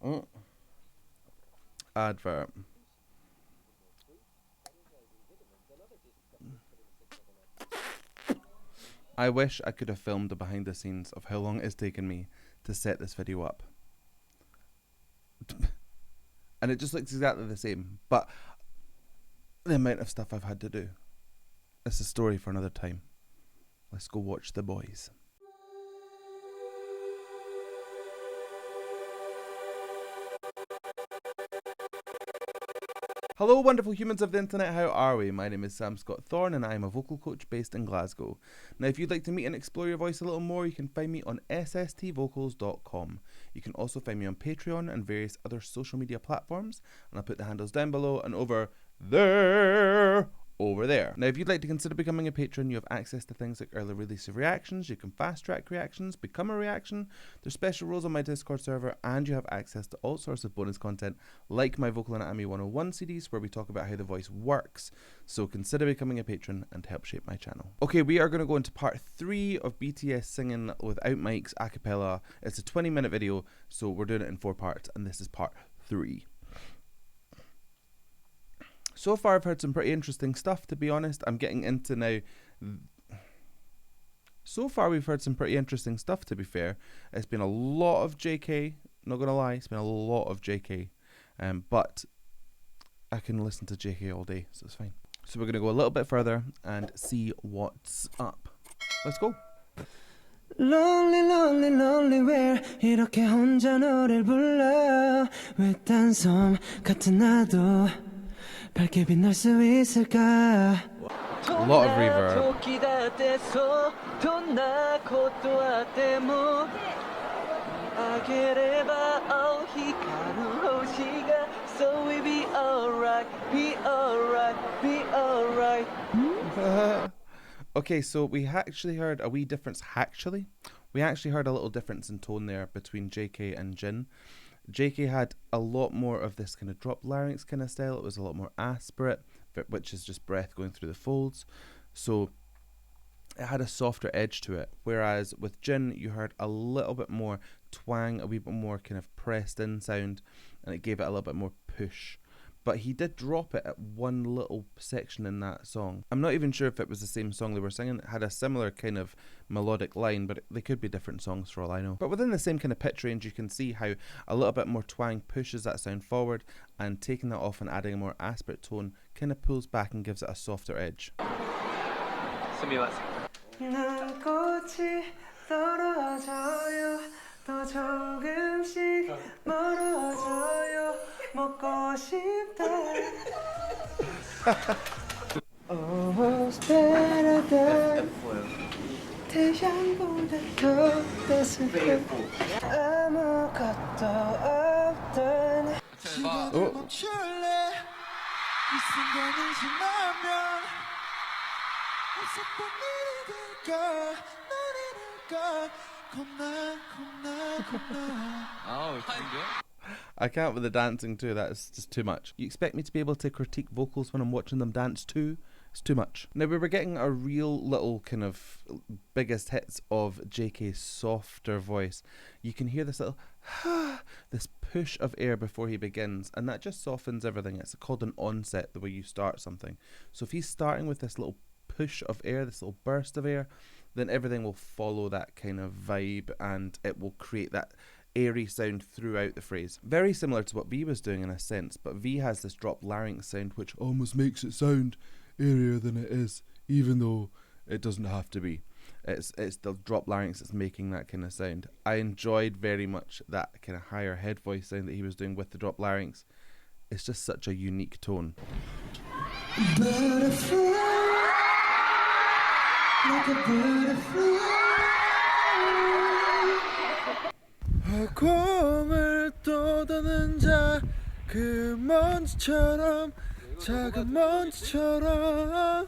Mm. Advert. I wish I could have filmed the behind the scenes of how long it has taken me to set this video up. And it just looks exactly the same, but the amount of stuff I've had to do. It's a story for another time. Let's go watch the boys. Hello wonderful humans of the internet, how are we? My name is Sam Scott-Thorne and I am a vocal coach based in Glasgow. Now if you'd like to meet and explore your voice a little more, you can find me on sstvocals.com. You can also find me on Patreon and various other social media platforms, and I'll put the handles down below and over there. Now if you'd like to consider becoming a patron, you have access to things like early release of reactions, you can fast track reactions, become a reaction, there's special rules on my Discord server, and you have access to all sorts of bonus content like my Vocal Anatomy 101 CDs where we talk about how the voice works. So consider becoming a patron and help shape my channel. Okay, we are going to go into part 3 of BTS singing without mics a cappella. It's a 20-minute video, so we're doing it in 4 parts, and this is part 3. So far I've heard some pretty interesting stuff, to be honest. I'm getting into now. So far we've heard some pretty interesting stuff, to be fair. It's been a lot of JK, not gonna lie, it's been a lot of JK. But I can listen to JK all day, so it's fine. So we're gonna go a little bit further and see what's up. Let's go. Lonely, lonely, lonely where 이렇게 혼자 노래를 불러 왜 딴 섬 같은 나도 밝게 빛날 수 있을까 A lot of reverb. So we be alright, be alright, be alright. Okay, so we actually heard a wee difference. We actually heard a little difference in tone there between JK and Jin. JK had a lot more of this kind of drop larynx kind of style. It was a lot more aspirate, which is just breath going through the folds. So it had a softer edge to it. Whereas with Jin, you heard a little bit more twang, a wee bit more kind of pressed in sound, and it gave it a little bit more push. But he did drop it at one little section in that song. I'm not even sure if it was the same song they were singing. It had a similar kind of melodic line, but they could be different songs for all I know. But within the same kind of pitch range, you can see how a little bit more twang pushes that sound forward, and taking that off and adding a more aspirate tone kind of pulls back and gives it a softer edge. 난 꽃이 떨어져요 또 조금씩 멀어져요 먹고 싶다 Almost better than 태양보다 더 따스한 아무것도 없던 시간을 멈출래 이 순간을 지나면 없었던 일이 될까 너를 될까 겁나 아우 좋은데요? I can't with the dancing too, that's just too much. You expect me to be able to critique vocals when I'm watching them dance too? It's too much. Now we were getting a real little kind of biggest hits of JK's softer voice. You can hear this little this push of air before he begins, and that just softens everything. It's called an onset, the way you start something. So if he's starting with this little push of air, this little burst of air, then everything will follow that kind of vibe and it will create that airy sound throughout the phrase. Very similar to what V was doing in a sense, but V has this drop larynx sound which almost makes it sound airier than it is, even though it doesn't have to be. It's the drop larynx that's making that kind of sound. I enjoyed very much that kind of higher head voice sound that he was doing with the drop larynx. It's just such a unique tone. Like a butterfly 공을 떠다는 자 그 먼지처럼 작은 먼지처럼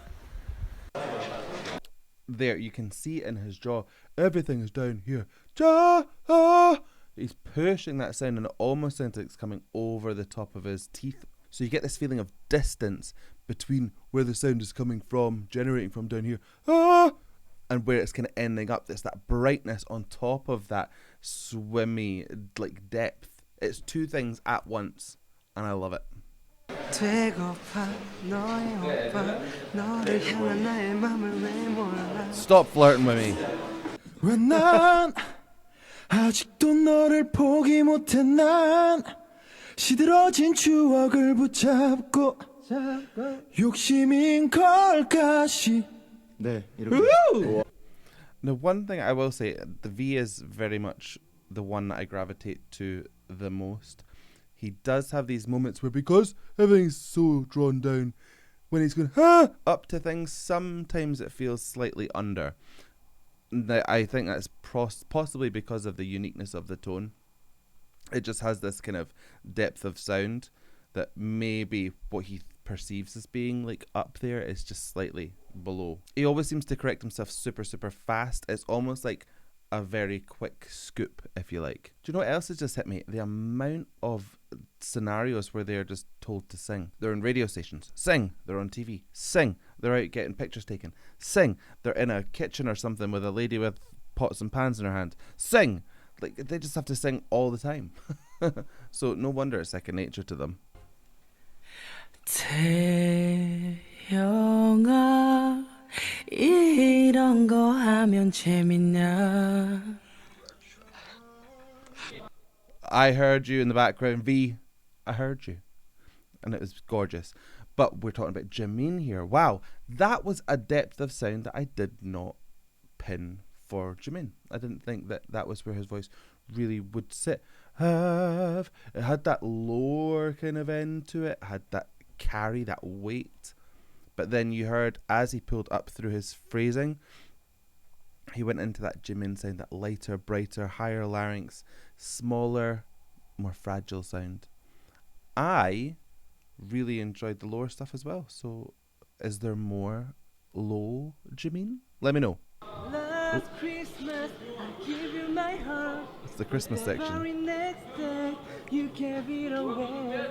There, you can see in his jaw, everything is down here. He's pushing that sound and it almost sounds like it's coming over the top of his teeth. So you get this feeling of distance between where the sound is coming from, generating from down here, and where it's kind of ending up. There's that brightness on top of that swimmy, like, depth. It's two things at once, and I love it. Stop flirting with me. 왜 난 아직도 너를 포기 못해 난 시들어진 추억을 붙잡고 욕심인 걸까 네 이렇게 Now, one thing I will say, the V is very much the one that I gravitate to the most. He does have these moments where, because everything's so drawn down, when he's going up to things, sometimes it feels slightly under. I think that's possibly because of the uniqueness of the tone. It just has this kind of depth of sound that maybe what he perceives as being like up there is just slightly below. He always seems to correct himself super, super fast. It's almost like a very quick scoop, if you like. Do you know what else has just hit me? The amount of scenarios where they're just told to sing. They're in radio stations. Sing. They're on TV. Sing. They're out getting pictures taken. Sing. They're in a kitchen or something with a lady with pots and pans in her hand. Sing. Like, they just have to sing all the time. So no wonder it's second nature to them. 태영아 이런 거 하면 재밌냐. I heard you in the background, V. I heard you. And it was gorgeous. But we're talking about Jimin here. Wow, that was a depth of sound that I did not pin for Jimin. I didn't think that that was where his voice really would sit. It had that lower kind of end to it. It had that carry, that weight. But then you heard, as he pulled up through his phrasing, he went into that Jimin sound, that lighter, brighter, higher larynx, smaller, more fragile sound. I really enjoyed the lower stuff as well. So is there more low Jimin? Let me know. Last Christmas, I give you my heart. It's the Christmas The section. very next day, you gave it away.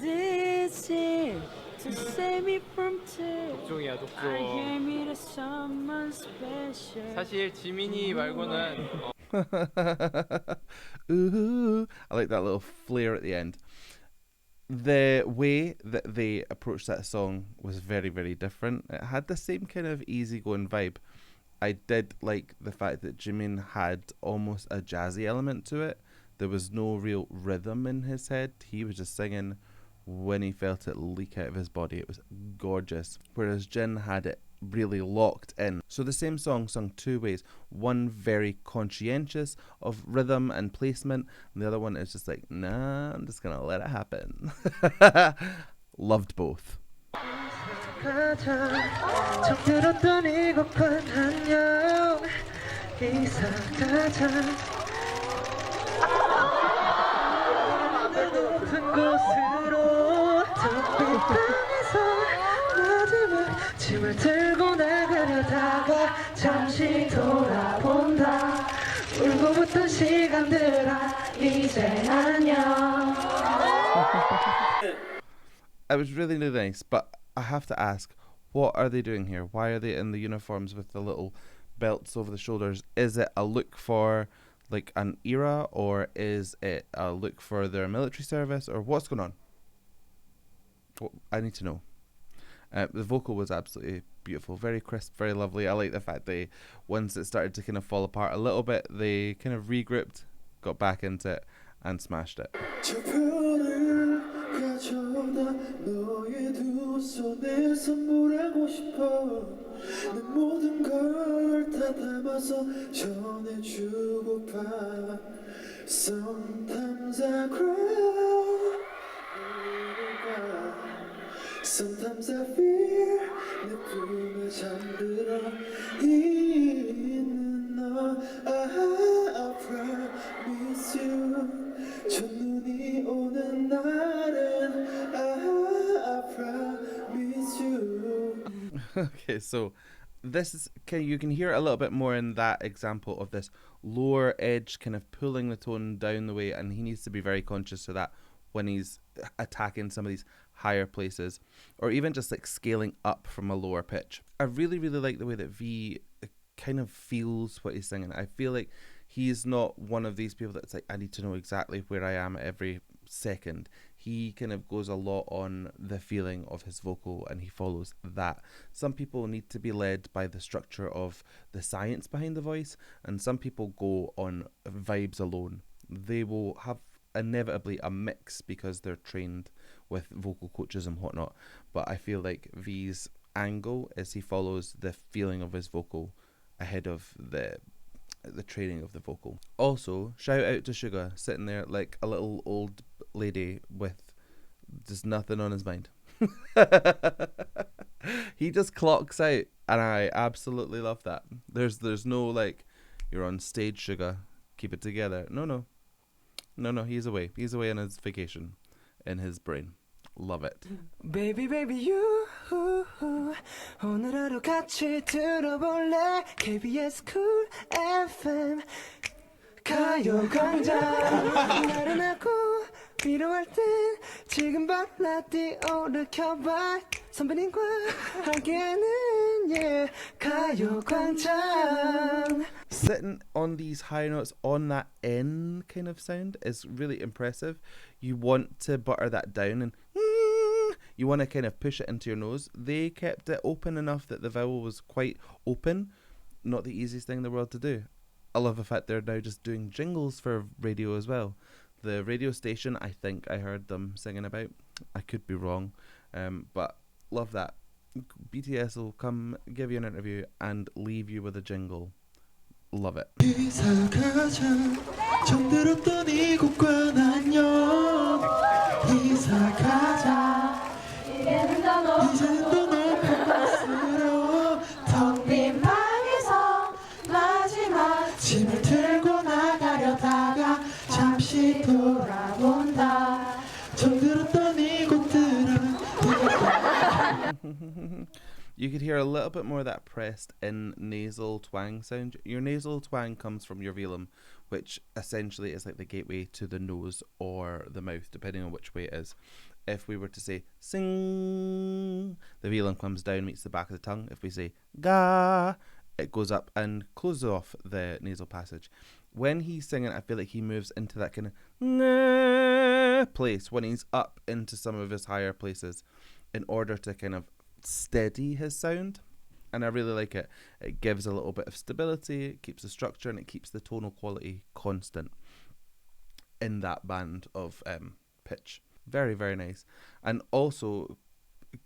This year, to save me from tears, 독종이야 I 독종. gave it to someone special. 사실 지민이 말고는 Ooh, I like that little flair at the end. The way that they approached that song was very, very different. It had the same kind of easygoing vibe. I did like the fact that Jimin had almost a jazzy element to it. There was no real rhythm in his head. He was just singing when he felt it leak out of his body. It was gorgeous. Whereas Jin had it really locked in. So the same song sung two ways. One very conscientious of rhythm and placement, and the other one is just like, nah, I'm just gonna let it happen. Loved both. 가자, 들었던 이곳과 안녕 이사 가자 높은 곳으로 텅빈 땅에서 마지막 짐을 들고 나가려다가 잠시 돌아본다 울고 붙던 시간들아 이제 안녕. It was really, really nice, but I have to ask, what are they doing here? Why are they in the uniforms with the little belts over the shoulders? Is it a look for like an era, or is it a look for their military service, or what's going on? Well, I need to know. The vocal was absolutely beautiful, very crisp, very lovely. I like the fact they, once it started to kind of fall apart a little bit, they kind of regrouped, got back into it, and smashed it. 저 별을 가져다 너의 두 손에 선물하고 싶어 내 모든 걸 다 담아서 전해주고파 Sometimes I cry Sometimes I fear 내 품에 잠들어 있는 너 I promise you 첫눈이 오는 날은 I promise you. Okay, so this is you can hear a little bit more in that example of this lower edge kind of pulling the tone down the way, and he needs to be very conscious of that when he's attacking some of these higher places, or even just like scaling up from a lower pitch. I really, really like the way that V kind of feels what he's singing. I feel like He's not one of these people that's like, I need to know exactly where I am at every second. He kind of goes a lot on the feeling of his vocal and he follows that. Some people need to be led by the structure of the science behind the voice, and some people go on vibes alone. They will have inevitably a mix because they're trained with vocal coaches and whatnot, but I feel like V's angle is he follows the feeling of his vocal ahead of the training of the vocal. Also, shout out to Sugar, sitting there like a little old lady with just nothing on his mind. He just clocks out, and I absolutely love that. There's no like, you're on stage, Sugar, keep it together. No, he's away on his vacation in his brain. Love it. Baby you 오늘 하루 같이 들어볼래 KBS Cool FM 가요광장 나른하고 필요할 땐 지금 바로 라디오를 켜봐 선배님과 함께하는 yeah 가요광장. Sitting on these high notes on that N kind of sound is really impressive. You want to butter that down and you want to kind of push it into your nose. They kept it open enough that the vowel was quite open. Not the easiest thing in the world to do. I love the fact they're now just doing jingles for radio as well. The radio station, I think I heard them singing about. I could be wrong, but love that. BTS will come give you an interview and leave you with a jingle. Love it. 이사 가자 정들었던 이곳과 안녕 이사 가자 이제는 더 높은 곳으로 텅 빈 방에서 마지막 짐을 들고 나가려다가 잠시 돌아본다 정들었던 이곳들은 You could hear a little bit more of that pressed in nasal twang sound. Your nasal twang comes from your velum, which essentially is like the gateway to the nose or the mouth, depending on which way it is. If we were to say sing, the velum comes down, meets the back of the tongue. If we say ga, it goes up and closes off the nasal passage. When he's singing, I feel like he moves into that kind of place when he's up into some of his higher places in order to kind of steady his sound, and I really like it. It gives a little bit of stability, it keeps the structure, and it keeps the tonal quality constant in that band of pitch. Very, very nice. And also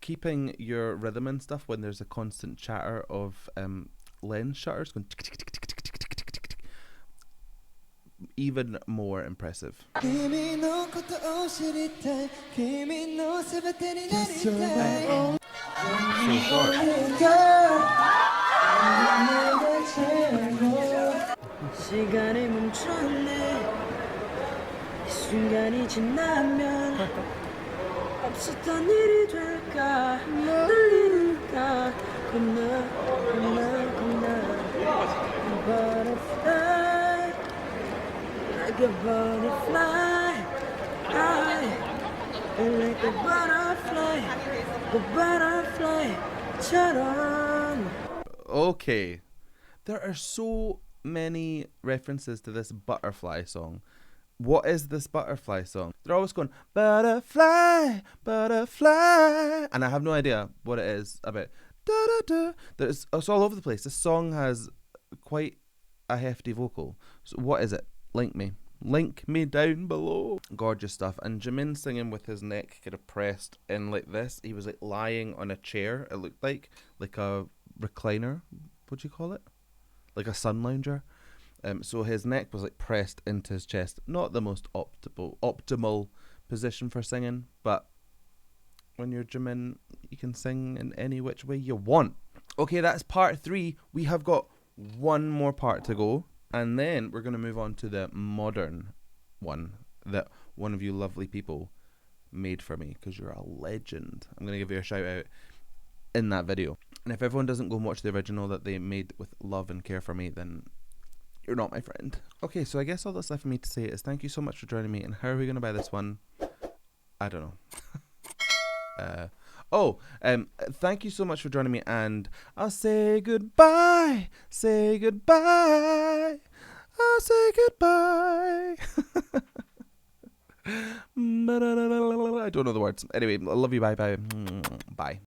keeping your rhythm and stuff when there's a constant chatter of lens shutters going even more impressive. 시간이 멈췄네 이 순간이 지나면 없었던 일이 될까 들리는가 겁나 Butterfly like a butterfly like a butterfly처럼. Okay, there are so many references to this butterfly song. What is this butterfly song? They're always going butterfly, butterfly, and I have no idea what it is about. It's all over the place. This song has quite a hefty vocal. So what is it? Link me down below. Gorgeous stuff. And Jimin singing with his neck kind of pressed in like this. He was like lying on a chair. It looked like a recliner. What do you call it? Like a sun lounger. So his neck was like pressed into his chest. Not the most optimal position for singing, but when you're Jimin, you can sing in any which way you want. Okay, that's part 3. We have got one more part to go, and then we're going to move on to the modern one that one of you lovely people made for me, because you're a legend. I'm going to give you a shout out in that video. And if everyone doesn't go and watch the original that they made with love and care for me, then you're not my friend. Okay, so I guess all that's left for me to say is thank you so much for joining me. And how are we going to buy this one? I don't know. Thank you so much for joining me, and I'll say goodbye. I'll say goodbye. I don't know the words. Anyway, I love you. Bye bye. Bye.